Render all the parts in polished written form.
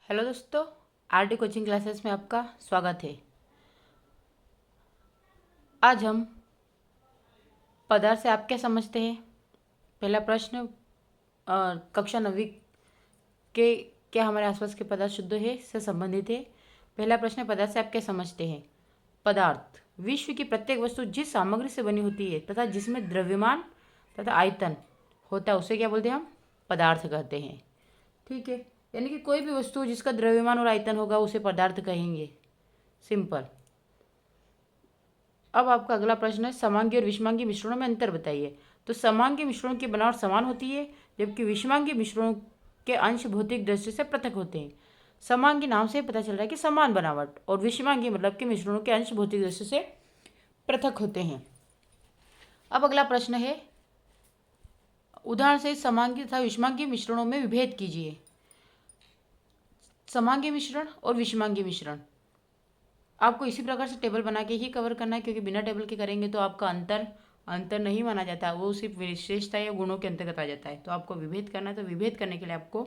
Hello दोस्तों, RT coaching classes में आपका स्वागत है। आज हम पदार्थ से आप क्या समझते हैं। पहला प्रश्न, कक्षा 9वीं के क्या हमारे आसपास के पदार्थ शुद्ध है से संबंधित है। पहला प्रश्न, पदार्थ से आप क्या समझते हैं। पदार्थ विश्व की प्रत्येक वस्तु जिस सामग्री से बनी होती है तथा जिसमें द्रव्यमान तथा आयतन होता है उसे क्या बोलते हैं, हम पदार्थ कहते हैं। ठीक है, यानी कि कोई भी वस्तु जिसका द्रव्यमान और आयतन होगा उसे पदार्थ कहेंगे। सिंपल। अब आपका अगला प्रश्न है, समांगी और विषमांगी मिश्रणों में अंतर बताइए। तो समांगी मिश्रणों की बनावट समान होती है, जबकि विषमांगी मिश्रणों के अंश भौतिक दृष्टि से पृथक होते हैं। समांगी नाम से पता चल रहा है कि समान बनावट, और विषमांगी मतलब कि मिश्रणों के अंश भौतिक दृष्टि से पृथक होते हैं। अब अगला प्रश्न है, उदाहरण से समांगी तथा विषमांगी मिश्रणों में विभेद कीजिए। समांगी मिश्रण और विषमांगी मिश्रण आपको इसी प्रकार से टेबल बना के ही कवर करना है, क्योंकि बिना टेबल के करेंगे तो आपका अंतर नहीं माना जाता, वो सिर्फ विशेषता या गुणों के अंतर्गत आ जाता है। तो आपको विभेद करना है, तो विभेद करने के लिए आपको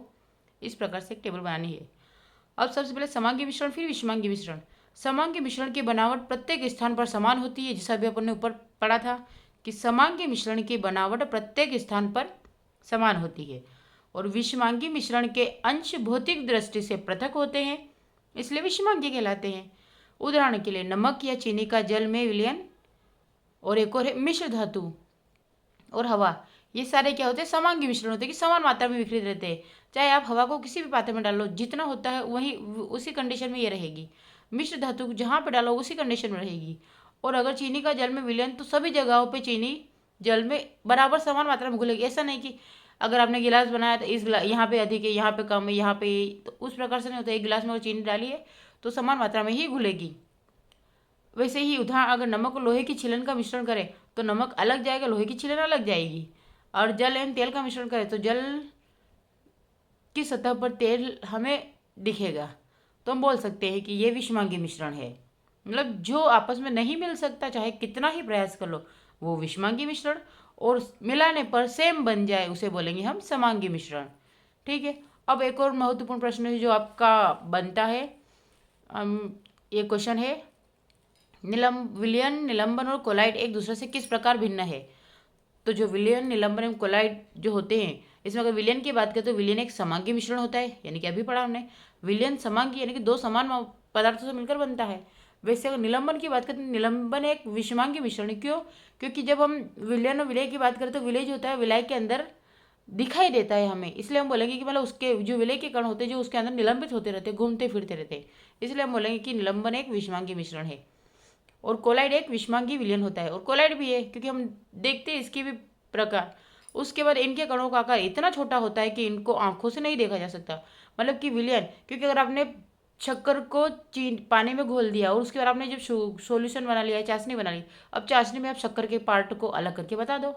इस प्रकार से एक टेबल बनानी है। अब सबसे पहले समांगी मिश्रण, फिर विषमांगी मिश्रण। समांगी मिश्रण की बनावट प्रत्येक स्थान पर समान होती है, जैसा अभी अपन ने ऊपर पढ़ा था कि समांगी मिश्रण की बनावट प्रत्येक स्थान पर समान होती है, और विषमांगी मिश्रण के अंश भौतिक दृष्टि से पृथक होते हैं, इसलिए विषमांगी कहलाते हैं। उदाहरण के लिए नमक या चीनी का जल में विलयन, और एक और है मिश्र धातु और हवा। ये सारे क्या होते हैं, समांगी मिश्रण होते हैं कि समान मात्रा में विकृत रहते हैं। चाहे आप हवा को किसी भी पात्र में डालो, जितना होता है वही उसी कंडीशन में ये रहेगी। मिश्र धातु जहाँ पे डालो उसी कंडीशन में रहेगी। और अगर चीनी का जल में विलयन, तो सभी जगहों पे चीनी जल में बराबर समान मात्रा में घुलेगी। ऐसा नहीं कि अगर आपने गिलास बनाया तो इस यहाँ पे अधिक है, यहाँ पे कम है, यहाँ पे, तो उस प्रकार से नहीं होता। एक गिलास में अगर चीनी डाली है तो समान मात्रा में ही घुलेगी। वैसे ही उदाहरण, अगर नमक और लोहे की छीलन का मिश्रण करें तो नमक अलग जाएगा, लोहे की छीलन अलग जाएगी। और जल एवं तेल का मिश्रण करें तो जल की सतह पर तेल हमें दिखेगा। तो हम बोल सकते हैं कि ये विषमांगी मिश्रण है। मतलब जो आपस में नहीं मिल सकता, चाहे कितना ही प्रयास कर लो, वो विषमांगी मिश्रण, और मिलाने पर सेम बन जाए उसे बोलेंगे हम समांगी मिश्रण। ठीक है। अब एक और महत्वपूर्ण प्रश्न है जो आपका बनता है। ये क्वेश्चन है, विलयन, निलंबन और कोलाइड एक दूसरे से किस प्रकार भिन्न है। तो जो विलयन, निलंबन एवं कोलाइड जो होते हैं, इसमें अगर विलयन की बात करें तो विलयन एक समांगी मिश्रण होता है, यानी कि अभी पढ़ा हमने। विलयन समांगी यानी कि दो समान पदार्थों से मिलकर बनता है। वैसे अगर निलंबन की बात करें तो निलंबन एक विषमांगी मिश्रण। क्यों? क्योंकि जब हम विलयन और विलय की बात करें तो विलय जो होता है विलय के अंदर दिखाई देता है हमें, इसलिए हम बोलेंगे कि मतलब उसके जो विलय के कण होते हैं जो उसके अंदर निलंबित होते रहते हैं, घूमते फिरते रहते हैं, इसलिए हम बोलेंगे कि निलंबन एक विषमांगी मिश्रण है। और कोलाइड एक विषमांगी विलयन होता है, और कोलाइड भी है क्योंकि हम देखते हैं इसके भी प्रकार। उसके बाद इनके कणों का आकार इतना छोटा होता है कि इनको आंखों से नहीं देखा जा सकता। मतलब कि विलयन, क्योंकि अगर आपने शक्कर को पानी में घोल दिया और उसके बाद आपने जब सॉल्यूशन बना लिया, चाशनी बना ली, अब चाशनी में आप शक्कर के पार्ट को अलग करके बता दो,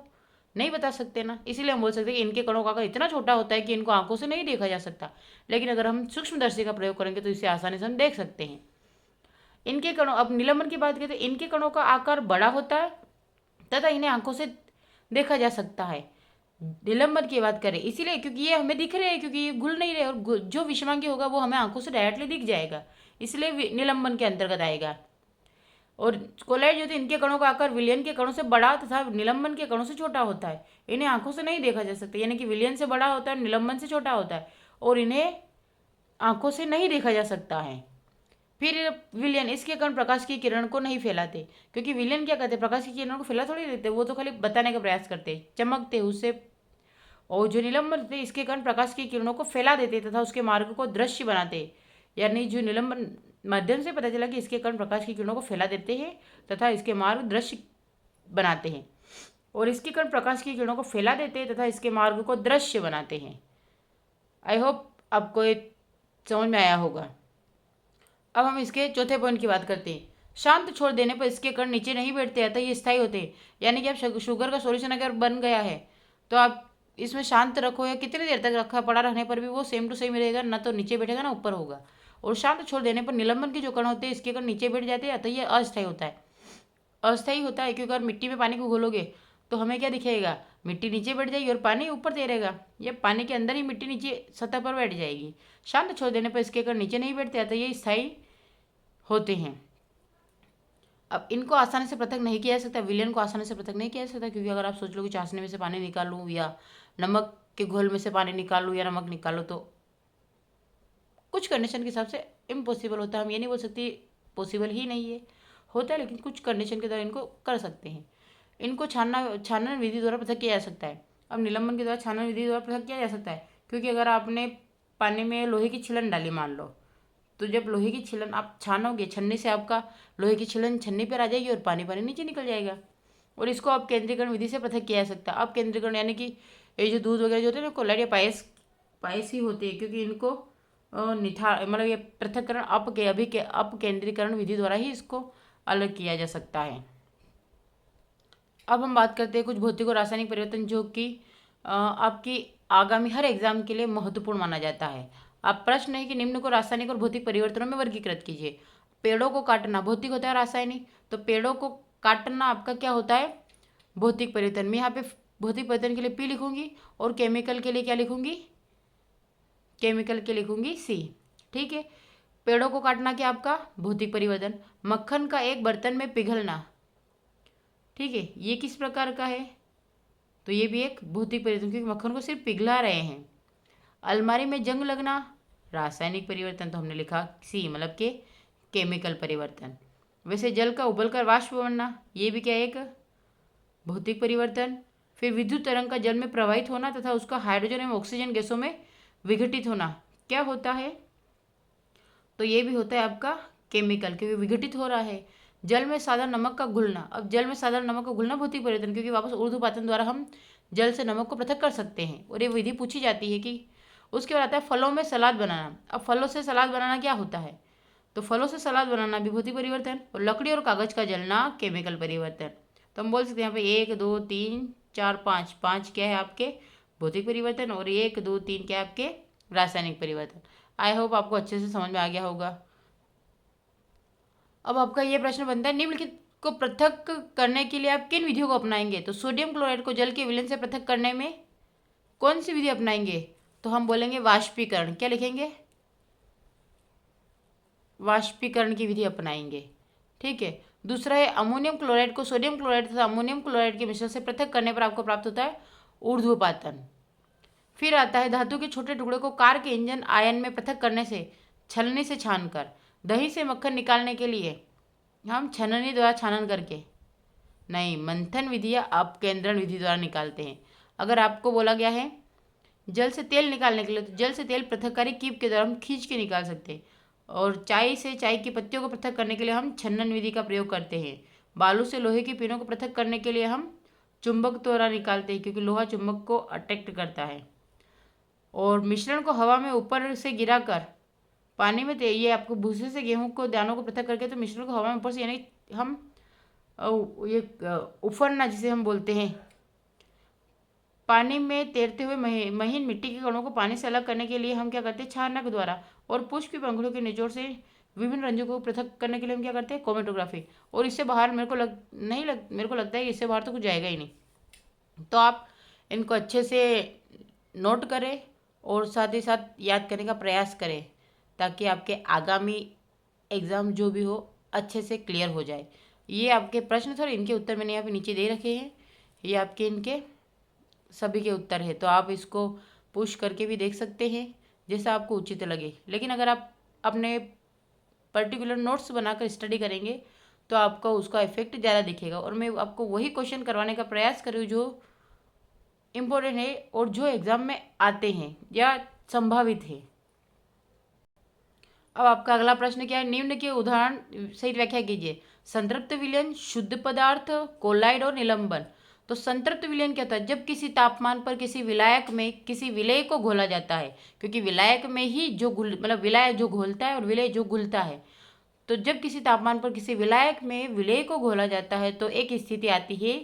नहीं बता सकते ना। इसीलिए हम बोल सकते हैं कि इनके कणों का आकार इतना छोटा होता है कि इनको आंखों से नहीं देखा जा सकता। लेकिन अगर हम सूक्ष्मदर्शी का प्रयोग करेंगे तो इसे आसानी से हम देख सकते हैं। इनके कणों, अब निलंबन की बात करें तो इनके कणों का आकार बड़ा होता है तथा इन्हें आंखों से देखा जा सकता है। निलंबन की बात करें इसीलिए क्योंकि ये हमें दिख रहे हैं, क्योंकि ये घुल नहीं रहे, और जो विषमांगी होगा वो हमें आंखों से डायरेक्टली दिख जाएगा, इसलिए निलंबन के अंतर्गत आएगा। और कोलाइड जो थे इनके कणों का आकार विलयन के कणों से बड़ा तथा निलंबन के कणों से छोटा होता है। इन्हें आंखों से नहीं देखा जा सकता, यानी कि विलयन से बड़ा होता है, निलंबन से छोटा होता है, और इन्हें आंखों से नहीं देखा जा सकता है। फिर विलयन, इसके कण प्रकाश की किरण को नहीं फैलाते, क्योंकि विलयन क्या करते हैं, प्रकाश की किरणों को फैला थोड़ी देते, वो तो खाली बताने का प्रयास करते, चमकते उससे। और जो निलंबन थे इसके कण प्रकाश की किरणों को फैला देते तथा उसके मार्ग को दृश्य बनाते। यानी जो निलंबन माध्यम से पता चला कि इसके कण प्रकाश की किरणों को फैला देते हैं तथा इसके मार्ग दृश्य बनाते हैं, और इसके कण प्रकाश की किरणों को फैला देते हैं तथा इसके मार्ग को दृश्य बनाते हैं। आई होप आपको ये समझ में आया होगा। अब हम इसके चौथे पॉइंट की बात करते हैं। शांत छोड़ देने पर इसके कण नीचे नहीं बैठते, अतः ये स्थायी होते हैं। यानी कि आप शुगर का सॉल्यूशन अगर बन गया है तो आप इसमें शांत रखो या कितनी देर तक रखा पड़ा रहने पर भी वो सेम टू सेम रहेगा, ना तो नीचे बैठेगा ना ऊपर होगा। और शांत छोड़ देने पर निलंबन के जो कण होते हैं इसके कण नीचे बैठ जाते हैं, अतः ये अस्थायी होता है। अस्थायी होता है क्योंकि अगर मिट्टी में पानी को घोलोगे तो हमें क्या दिखेगा, मिट्टी नीचे बैठ जाएगी और पानी ऊपर तैरेगा, या पानी के अंदर ही मिट्टी नीचे सतह पर बैठ जाएगी। शांत छोड़ देने पर इसके अगर नीचे नहीं बैठते तो ये स्थायी होते हैं। अब इनको आसानी से पृथक नहीं किया जा सकता, विलयन को आसानी से पृथक नहीं किया जा सकता, क्योंकि अगर आप सोच लो कि चाशनी में से पानी निकालूं या नमक के घोल में से पानी निकालूं या नमक निकालो, तो कुछ कंडीशन के हिसाब से इम्पॉसिबल होता है। हम ये नहीं बोल सकते पॉसिबल ही नहीं है, होता है, लेकिन कुछ कंडीशन के द्वारा इनको कर सकते हैं। इनको छानन विधि द्वारा पृथक किया जा सकता है। अब निलंबन के द्वारा छानन विधि द्वारा पृथक किया जा सकता है, क्योंकि अगर आपने पानी में लोहे की छिलन डाली मान लो, तो जब लोहे की छिलन आप छानोगे, छन्नी से आपका लोहे की छिलन छन्नी पर आ जाएगी और पानी पानी नीचे निकल जाएगा। और इसको आप केंद्रीकरण विधि से पृथक किया जा सकता है। अब केंद्रीकरण यानी कि ये जो दूध वगैरह जो होते हैं ना, कोलाइड या पायस ही होते हैं, क्योंकि इनको मतलब ये पृथक्करण अपकेंद्रीकरण विधि द्वारा ही इसको अलग किया जा सकता है। अब हम बात करते हैं कुछ भौतिक और रासायनिक परिवर्तन जो कि आपकी आगामी हर एग्जाम के लिए महत्वपूर्ण माना जाता है। अब प्रश्न है कि निम्न को रासायनिक और भौतिक परिवर्तनों में वर्गीकृत कीजिए। पेड़ों को काटना भौतिक होता है, रासायनिक। तो पेड़ों को काटना आपका क्या होता है, भौतिक परिवर्तन। मैं यहाँ पे भौतिक परिवर्तन के लिए पी लिखूंगी और केमिकल के लिए क्या लिखूंगी, केमिकल के लिखूंगी सी। ठीक है, पेड़ों को काटना क्या आपका भौतिक परिवर्तन। मक्खन का एक बर्तन में पिघलना, ठीक है, ये किस प्रकार का है, तो ये भी एक भौतिक परिवर्तन, क्योंकि मक्खन को सिर्फ पिघला रहे हैं। अलमारी में जंग लगना रासायनिक परिवर्तन, तो हमने लिखा सी, मतलब के केमिकल परिवर्तन। वैसे जल का उबलकर वाष्प बनना, ये भी क्या एक भौतिक परिवर्तन। फिर विद्युत तरंग का जल में प्रवाहित होना तथा उसका हाइड्रोजन एवं ऑक्सीजन गैसों में विघटित होना क्या होता है, तो ये भी होता है आपका केमिकल, क्योंकि विघटित हो रहा है। जल में साधारण नमक का घुलना, अब जल में साधारण नमक का घुलना भौतिक परिवर्तन, क्योंकि वापस ऊर्ध्वपातन द्वारा हम जल से नमक को पृथक कर सकते हैं, और ये विधि पूछी जाती है कि। उसके बाद आता है फलों में सलाद बनाना। अब फलों से सलाद बनाना क्या होता है, तो फलों से सलाद बनाना भी भौतिक परिवर्तन। और लकड़ी और कागज का जलना केमिकल परिवर्तन। तो हम बोल सकते हैं यहाँ पे 1 2 3 4 5, 5 क्या है आपके भौतिक परिवर्तन, और 1 2 3 क्या है आपके रासायनिक परिवर्तन। आई होप आपको अच्छे से समझ में आ गया होगा। अब आपका ये प्रश्न बनता है, निम्नलिखित को पृथक करने के लिए आप किन विधियों को अपनाएंगे। तो सोडियम क्लोराइड को जल के विलयन से पृथक करने में कौन सी विधि अपनाएंगे, तो हम बोलेंगे वाष्पीकरण। क्या लिखेंगे, वाष्पीकरण की विधि अपनाएंगे। ठीक है, दूसरा है अमोनियम क्लोराइड को सोडियम क्लोराइड तथा अमोनियम क्लोराइड के मिश्रण से पृथक करने पर आपको प्राप्त होता है ऊर्ध्वपातन। फिर आता है धातु के छोटे टुकड़े को कार के इंजन आयन में पृथक करने से, छलनी से छानकर। दही से मक्खन निकालने के लिए हम छननी द्वारा छानन करके नहीं, मंथन विधि या अपकेंद्रण विधि द्वारा निकालते हैं। अगर आपको बोला गया है जल से तेल निकालने के लिए, तो जल से तेल पृथककारी कीप के द्वारा हम खींच के निकाल सकते हैं। और चाय से चाय की पत्तियों को पृथक करने के लिए हम छन्नन विधि का प्रयोग करते हैं। बालू से लोहे की पिनों को पृथक करने के लिए हम चुंबक द्वारा निकालते हैं, क्योंकि लोहा चुंबक को अट्रैक्ट करता है। और मिश्रण को हवा में ऊपर से गिराकर पानी में ये आपको भूसे से गेहूं को दानों को पृथक करके, तो मिश्रण को हवा में ऊपर से, यानी हम ये उफरना जिसे हम बोलते हैं, पानी में तैरते हुए महीन मिट्टी के कणों को पानी से अलग करने के लिए हम क्या करते हैं छानक द्वारा। और पुष्प की पंखुड़ियों के निचोड़ से विभिन्न रंजों को पृथक करने के लिए हम क्या करते हैं क्रोमेटोग्राफी। और इससे बाहर मेरे को लगता है कि इससे बाहर तो कुछ जाएगा ही नहीं। तो आप इनको अच्छे से नोट करें और साथ ही साथ याद करने का प्रयास करें, ताकि आपके आगामी एग्ज़ाम जो भी हो अच्छे से क्लियर हो जाए। ये आपके प्रश्न थे और इनके उत्तर मैंने यहाँ पे नीचे दे रखे हैं। ये आपके इनके सभी के उत्तर है, तो आप इसको पुश करके भी देख सकते हैं जैसा आपको उचित लगे। लेकिन अगर आप अपने पर्टिकुलर नोट्स बनाकर स्टडी करेंगे तो आपका उसका इफेक्ट ज़्यादा दिखेगा। और मैं आपको वही क्वेश्चन करवाने का प्रयास करूँ जो इम्पोर्टेंट है और जो एग्ज़ाम में आते हैं या संभावित है। अब आपका अगला प्रश्न क्या है, निम्न के उदाहरण सहित व्याख्या कीजिए। संतृप्त विलयन, शुद्ध पदार्थ, कोलाइड और निलंबन। तो संतृप्त विलयन क्या होता है, जब किसी तापमान पर किसी विलायक में किसी विलेय को घोला जाता है, क्योंकि विलायक में ही जो विलायक जो घोलता है और विलेय जो घुलता है। तो जब किसी तापमान पर किसी विलायक में विलेय को घोला जाता है तो एक स्थिति आती है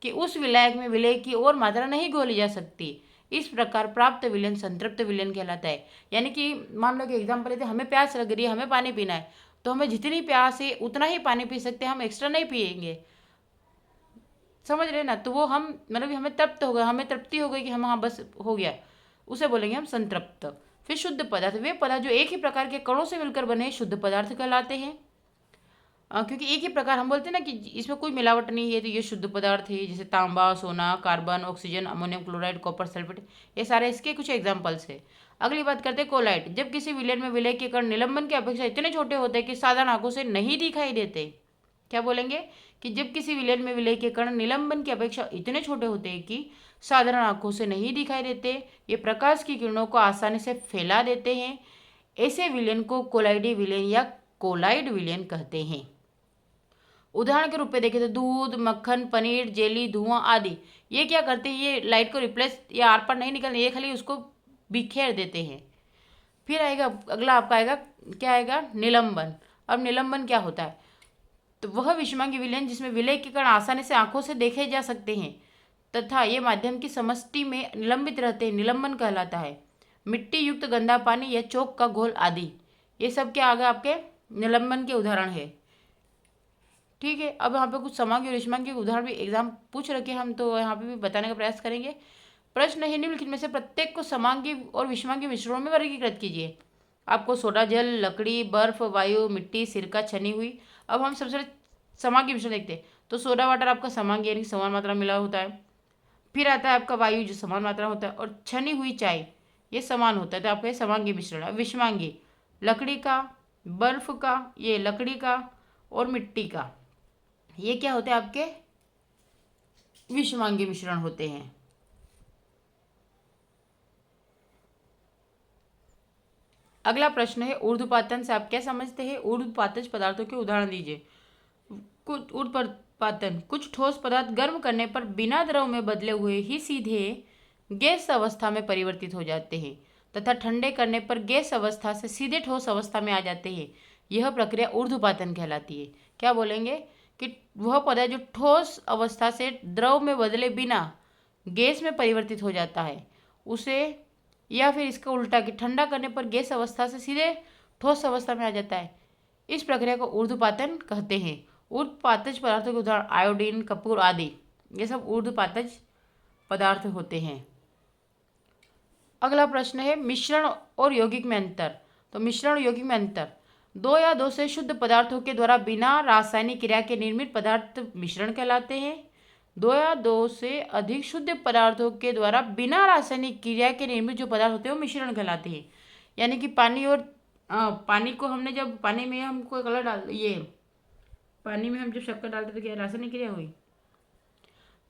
कि उस विलायक में विलेय की और मात्रा नहीं घोली जा सकती। इस प्रकार प्राप्त विलयन संतृप्त विलयन कहलाता है। यानी कि मान लो कि एग्जाम्पल लेते हैं, हमें प्यास लग रही है, हमें पानी पीना है, तो हमें जितनी प्यास है उतना ही पानी पी सकते हैं, हम एक्स्ट्रा नहीं पिएंगे। समझ रहे ना, तो वो हम मतलब हमें तृप्त हो गया, हमें तृप्ति हो गई कि हम हाँ बस हो गया, उसे बोलेंगे हम संतृप्त। फिर शुद्ध पदार्थ, वे पदार्थ जो एक ही प्रकार के कणों से मिलकर बने शुद्ध पदार्थ कहलाते हैं। क्योंकि एक ही प्रकार, हम बोलते हैं ना कि इसमें कोई मिलावट नहीं है तो ये शुद्ध पदार्थ है, जैसे तांबा, सोना, carbon, oxygen, ammonium chloride, copper sulphate, ये सारे इसके कुछ एग्जाम्पल्स है। अगली बात करते हैं कोलाइट। जब किसी विलयन में विलय के कण निलंबन की अपेक्षा इतने छोटे होते हैं कि साधारण आंखों से नहीं दिखाई देते। क्या बोलेंगे कि जब किसी विलयन में विलय के कण निलंबन की अपेक्षा इतने छोटे होते हैं कि साधारण आंखों से नहीं दिखाई देते, ये प्रकाश की किरणों को आसानी से फैला देते हैं, ऐसे विलयन को कोलाइडी विलयन या कोलाइड विलयन कहते हैं। उदाहरण के रूप में देखें तो दूध, मक्खन, पनीर, जेली, धुआं आदि, ये क्या करते हैं, ये लाइट को रिप्लेस या आर पार नहीं निकलने, ये खाली उसको बिखेर देते हैं। फिर आएगा अगला, आपका आएगा क्या आएगा, निलंबन। अब निलंबन क्या होता है, तो वह विषमांगी विलयन जिसमें विलय के कण आसानी से आंखों से देखे जा सकते हैं तथा ये माध्यम की समष्टि में निलंबित रहते हैं, निलंबन कहलाता है। मिट्टी युक्त गंदा पानी या चौक का घोल आदि, ये सब क्या आ गए आपके निलंबन के उदाहरण है। ठीक है, अब यहाँ पे कुछ समांगी और विषमांगी के उदाहरण भी एग्जाम पूछ रखे, हम तो यहाँ पे भी बताने का प्रयास करेंगे। प्रश्न है, निम्नलिखित में से प्रत्येक को समांगी और विषमांगी मिश्रणों में वर्गीकृत कीजिए। आपको सोडा जल, लकड़ी, बर्फ, वायु, मिट्टी, सिरका, छनी हुई। अब हम सबसे समांगी मिश्रण देखते हैं, तो सोडा वाटर आपका समांगी यानी समान मात्रा मिला होता है। फिर आता है आपका वायु जो समान मात्रा होता है, और छनी हुई चाय ये समान होता है, तो आपका ये समांगी मिश्रण है। विषमांगी लकड़ी का, बर्फ का, ये लकड़ी का और मिट्टी का, ये क्या होते हैं आपके विषमांगी मिश्रण होते हैं। अगला प्रश्न है ऊर्ध्वपातन से आप क्या समझते हैं, ऊर्ध्वपातज पदार्थों के उदाहरण दीजिए। कुछ ऊर्ध्वपातन, कुछ ठोस पदार्थ गर्म करने पर बिना द्रव में बदले हुए ही सीधे गैस अवस्था में परिवर्तित हो जाते हैं तथा ठंडे करने पर गैस अवस्था से सीधे ठोस अवस्था में आ जाते हैं। यह प्रक्रिया ऊर्ध्वपातन कहलाती है। क्या बोलेंगे कि वह पदार्थ जो ठोस अवस्था से द्रव में बदले बिना गैस में परिवर्तित हो जाता है उसे, या फिर इसका उल्टा कि ठंडा करने पर गैस अवस्था से सीधे ठोस अवस्था में आ जाता है, इस प्रक्रिया को ऊर्ध्वपातन कहते हैं। ऊर्ध्वपातज पदार्थों के उदाहरण आयोडीन, कपूर आदि, ये सब ऊर्ध्वपातज पदार्थ होते हैं। अगला प्रश्न है मिश्रण और यौगिक में अंतर। तो मिश्रण और यौगिक में अंतर, दो या दो से शुद्ध पदार्थों के द्वारा बिना रासायनिक क्रिया के निर्मित पदार्थ मिश्रण कहलाते हैं। दो या दो से अधिक शुद्ध पदार्थों के द्वारा बिना रासायनिक क्रिया के निर्मित जो पदार्थ होते हैं वो मिश्रण कहलाते हैं। यानी कि पानी और पानी को हमने जब पानी में हम कोई कलर डाल, ये पानी में हम जब शक्कर डालते तो क्या रासायनिक क्रिया हुई।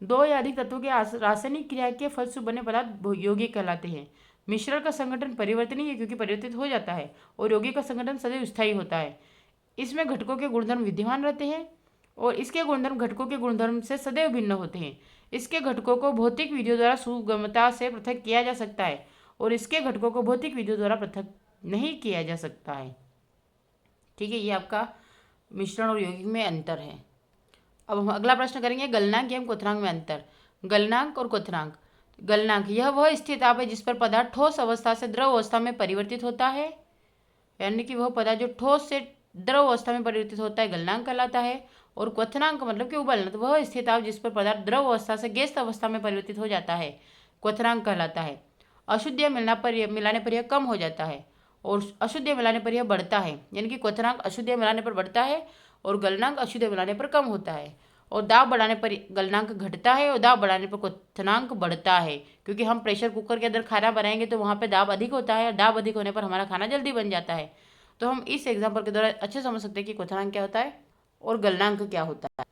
दो या अधिक तत्वों के रासायनिक क्रिया के फलस्वरूप बने पदार्थ यौगिक कहलाते हैं। मिश्रण का संगठन परिवर्तनीय है क्योंकि परिवर्तित हो जाता है, और यौगिक का संगठन सदैव स्थायी होता है। इसमें घटकों के गुणधर्म विद्यमान रहते हैं और इसके गुणधर्म घटकों के गुणधर्म से सदैव भिन्न होते हैं। इसके घटकों को भौतिक विधियों द्वारा सुगमता से पृथक किया जा सकता है और इसके घटकों को भौतिक विधियों द्वारा पृथक नहीं किया जा सकता है। ठीक है, ये आपका मिश्रण और यौगिक में अंतर है। अब हम अगला प्रश्न करेंगे गलनांक एवं क्वथनांक में अंतर। गलनांक और क्वथनांक। गलनांक यह वह स्थिताप है जिस पर पदार्थ ठोस अवस्था से द्रव अवस्था में परिवर्तित होता है, यानी कि वह पदार्थ जो ठोस से द्रव अवस्था में परिवर्तित होता है गलनांक कहलाता है। और क्वथनांक मतलब कि उबलना, तो वह स्थिताप जिस पर पदार्थ द्रव अवस्था से गैस अवस्था में परिवर्तित हो जाता है क्वथनांक कहलाता है। अशुद्ध मिलाने पर यह कम हो जाता है और अशुद्ध मिलाने पर यह बढ़ता है, यानी कि क्वथनांक अशुद्ध मिलाने पर बढ़ता है और गलनांक अशुद्ध मिलाने पर कम होता है। और दाब बढ़ाने पर गलनांक घटता है और दाब बढ़ाने पर क्वथनांक बढ़ता है, क्योंकि हम प्रेशर कुकर के अंदर खाना बनाएंगे तो वहाँ पे दाब अधिक होता है और दाब अधिक होने पर हमारा खाना जल्दी बन जाता है। तो हम इस एग्जाम्पल के द्वारा अच्छे समझ सकते हैं कि क्वथनांक क्या होता है और गलनांक क्या होता है।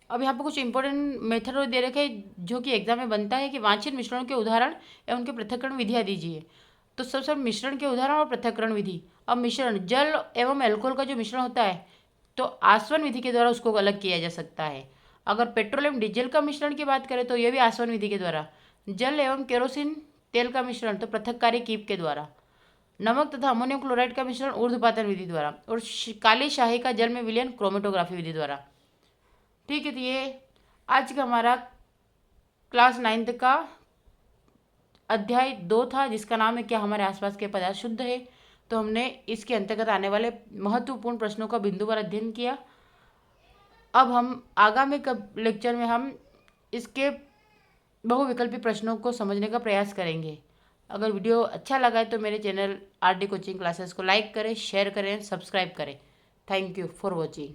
अब यहाँ पर कुछ इंपॉर्टेंट मेथड दे रखे जो कि एग्जाम में बनता है कि वांछित मिश्रणों के उदाहरण एवं उनके पृथक्करण विधियाँ दीजिए। तो सबसे मिश्रण के उदाहरण और पृथक्करण विधि। अब मिश्रण जल एवं एल्कोहल का जो मिश्रण होता है तो आसवन विधि के द्वारा उसको अलग किया जा सकता है। अगर पेट्रोल एवं डीजल का मिश्रण की बात करें तो यह भी आसवन विधि के द्वारा। जल एवं केरोसिन तेल का मिश्रण तो पृथककारी कीप के द्वारा। नमक तथा अमोनियम क्लोराइड का मिश्रण ऊर्ध्वपातन विधि द्वारा। और काली शाही का जल में विलयन क्रोमेटोग्राफी विधि द्वारा। ठीक है, तो ये आज का हमारा क्लास 9th का अध्याय 2 था जिसका नाम है क्या हमारे आसपास के पदार्थ शुद्ध है। तो हमने इसके अंतर्गत आने वाले महत्वपूर्ण प्रश्नों का बिंदुवार अध्ययन किया। अब हम आगामी लेक्चर में हम इसके बहुविकल्पी प्रश्नों को समझने का प्रयास करेंगे। अगर वीडियो अच्छा लगा है तो मेरे चैनल RD कोचिंग क्लासेस को लाइक करें, शेयर करें, सब्सक्राइब करें। Thank you for watching.